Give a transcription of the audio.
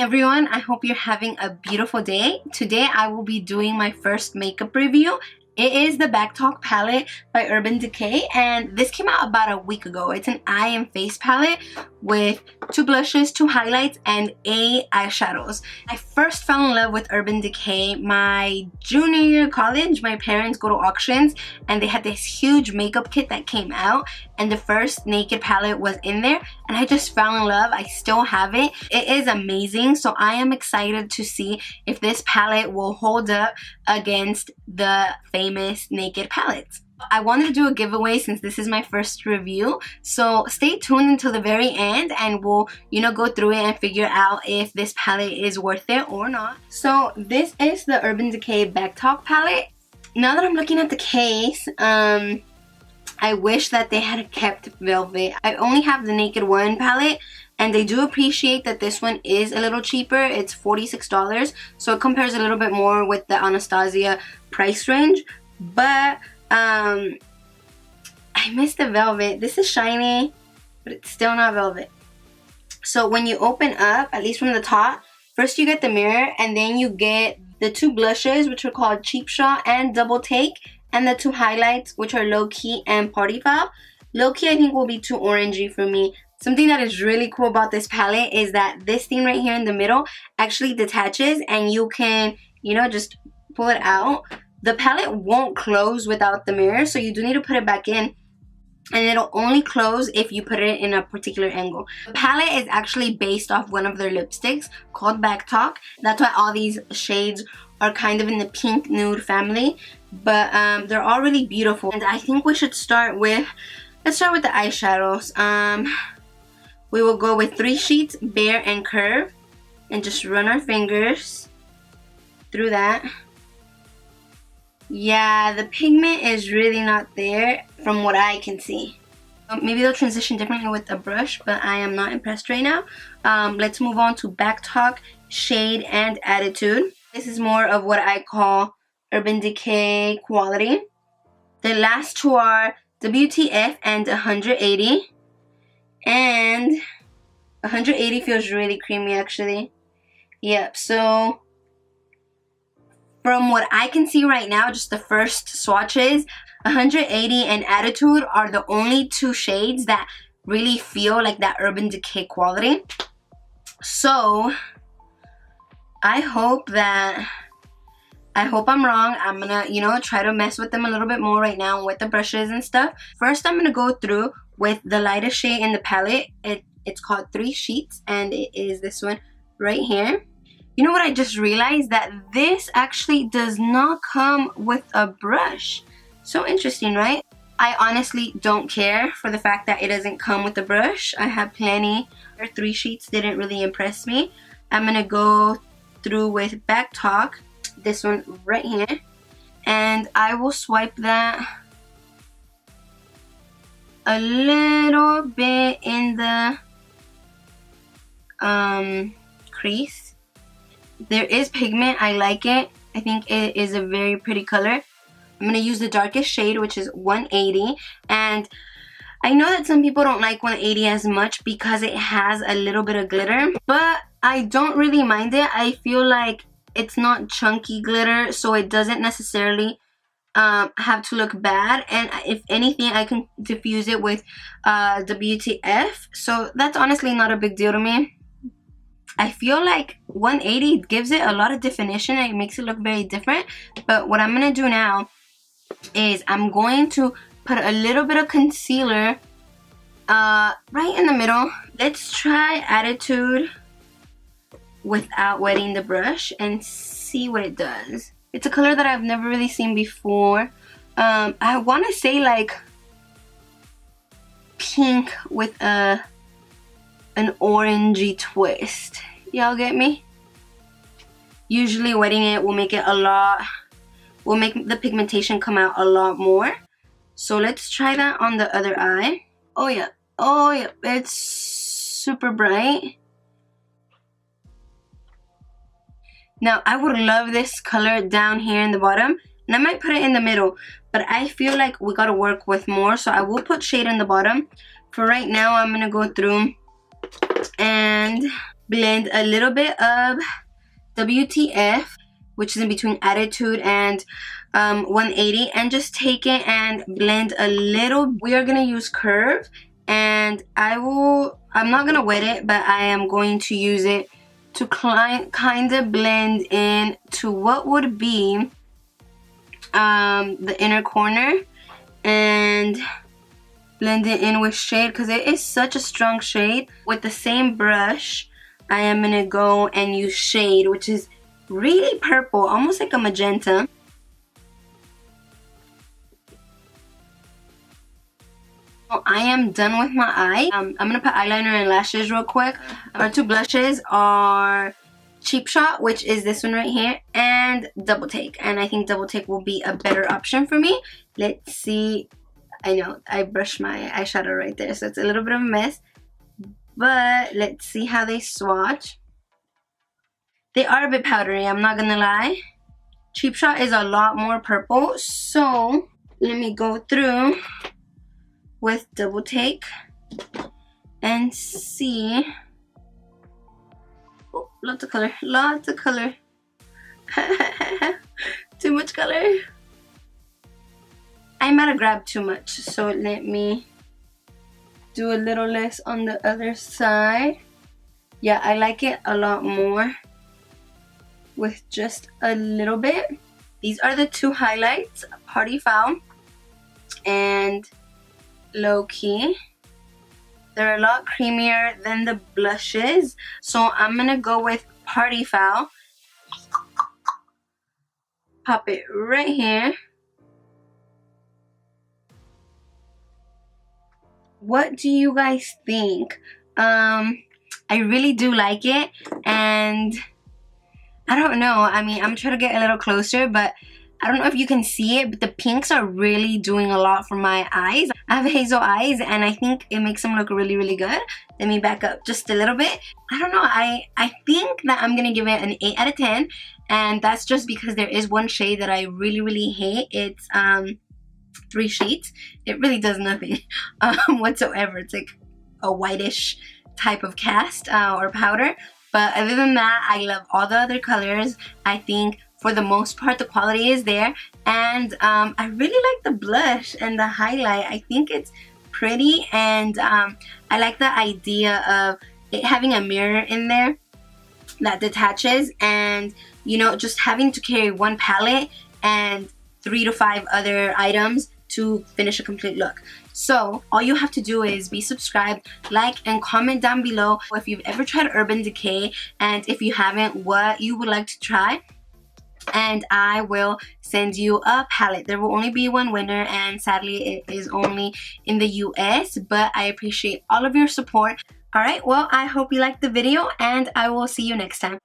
everyone, I hope you're having a beautiful day. Today I will be doing my first makeup review. It is the BackTalk palette by Urban Decay, and this came out about a week ago. It's an eye and face palette with 2 blushes, 2 highlights, and 8 eyeshadows. I first fell in love with Urban Decay my junior year of college. My parents go to auctions and they had this huge makeup kit that came out, and the first naked palette was in there, and I just fell in love. I still have it. It is amazing, so I am excited to see if this palette will hold up against the famous naked palettes. I wanted to do a giveaway since this is my first review, so stay tuned until the very end and we'll go through it and figure out if this palette is worth it or not. So this is the Urban Decay BackTalk palette. Now that I'm looking at the case, I wish that they had kept Velvet. I only have the Naked One palette, and they do appreciate that this one is a little cheaper. It's $46, so it compares a little bit more with the Anastasia price range. But I miss the Velvet. This is shiny, but it's still not Velvet. So when you open up, at least from the top, first you get the mirror, and then you get the 2 blushes, which are called Cheap Shot and Double Take, and the 2 highlights, which are Low Key and Party Foul. Low Key I think will be too orangey for me. Something that is really cool about this palette is that this thing right here in the middle actually detaches, and you can, just pull it out. The palette won't close without the mirror, so you do need to put it back in, and it'll only close if you put it in a particular angle. The palette is actually based off one of their lipsticks called BackTalk. That's why all these shades are kind of in the pink nude family, but they're all really beautiful. And I think we should start with, let's start with the eyeshadows. We will go with 3 sheets, Bare and Curve, and just run our fingers through that. Yeah, the pigment is really not there from what I can see. Maybe they'll transition differently with a brush, but I am not impressed right now. Let's move on to BackTalk Shade and Attitude. This is more of what I call Urban Decay quality. The last 2 are WTF and 180. And 180 feels really creamy actually. Yep, so from what I can see right now, just the first swatches, 180 and Attitude are the only 2 shades that really feel like that Urban Decay quality. So I hope I'm wrong. I'm gonna, try to mess with them a little bit more right now with the brushes and stuff. First, I'm gonna go through with the lightest shade in the palette. It's called 3 Sheets, and it is this one right here. You know what I just realized? That this actually does not come with a brush. So interesting, right? I honestly don't care for the fact that it doesn't come with a brush. I have plenty. 3 Sheets didn't really impress me. I'm gonna go through with BackTalk, this one right here, and I will swipe that a little bit in the crease. There is pigment. I like it. I think it is a very pretty color. I'm going to use the darkest shade, which is 180, and I know that some people don't like 180 as much because it has a little bit of glitter, but I don't really mind it. I feel like it's not chunky glitter, so it doesn't necessarily have to look bad, and if anything I can diffuse it with WTF, so that's honestly not a big deal to me. I feel like 180 gives it a lot of definition and it makes it look very different, but what I'm gonna do now is I'm going to put a little bit of concealer right in the middle. Let's try Attitude without wetting the brush and see what it does. It's a color that I've never really seen before. I want to say like pink with an orangey twist. Y'all get me? Usually wetting it will make it will make the pigmentation come out a lot more. So let's try that on the other eye. Oh yeah, it's super bright. Now, I would love this color down here in the bottom, and I might put it in the middle, but I feel like we gotta work with more, so I will put shade in the bottom. For right now, I'm gonna go through and blend a little bit of WTF, which is in between Attitude and 180, and just take it and blend a little. We are gonna use Curve, and I'm not gonna wet it, but I am going to use it to kind of blend in to what would be the inner corner, and blend it in with shade because it is such a strong shade. With the same brush, I am gonna go and use shade, which is really purple, almost like a magenta. So I am done with my eye. I'm gonna put eyeliner and lashes real quick. Our two blushes are Cheap Shot, which is this one right here, and Double Take. And I think Double Take will be a better option for me. Let's see. I know I brushed my eyeshadow right there, so it's a little bit of a mess. But let's see how they swatch. They are a bit powdery, I'm not gonna lie. Cheap Shot is a lot more purple, so let me go through with Double Take and see. Oh, lots of color, lots of color. Too much color. I might have grabbed too much, so let me do a little less on the other side. Yeah, I like it a lot more with just a little bit. These are the two highlights, Party Foul and Low Key. They're a lot creamier than the blushes, so I'm gonna go with Party Foul. Pop it right here. What do you guys think? I really do like it, and I don't know. I mean, I'm trying to get a little closer, but I don't know if you can see it, but the pinks are really doing a lot for my eyes. I have hazel eyes, and I think it makes them look really, really good. Let me back up just a little bit. I don't know. I think that I'm gonna give it an 8 out of 10, and that's just because there is one shade that I really, really hate. It's 3 Sheets. It really does nothing whatsoever. It's like a whitish type of cast or powder, but other than that, I love all the other colors. I think for the most part the quality is there, and I really like the blush and the highlight. I think it's pretty, and I like the idea of it having a mirror in there that detaches, and you know, just having to carry one palette and 3 to 5 other items to finish a complete look. So all you have to do is be subscribed, like, and comment down below if you've ever tried Urban Decay, and if you haven't, what you would like to try, and I will send you a palette. There will only be one winner, and sadly it is only in the US, but I appreciate all of your support. Alright, well, I hope you liked the video, and I will see you next time.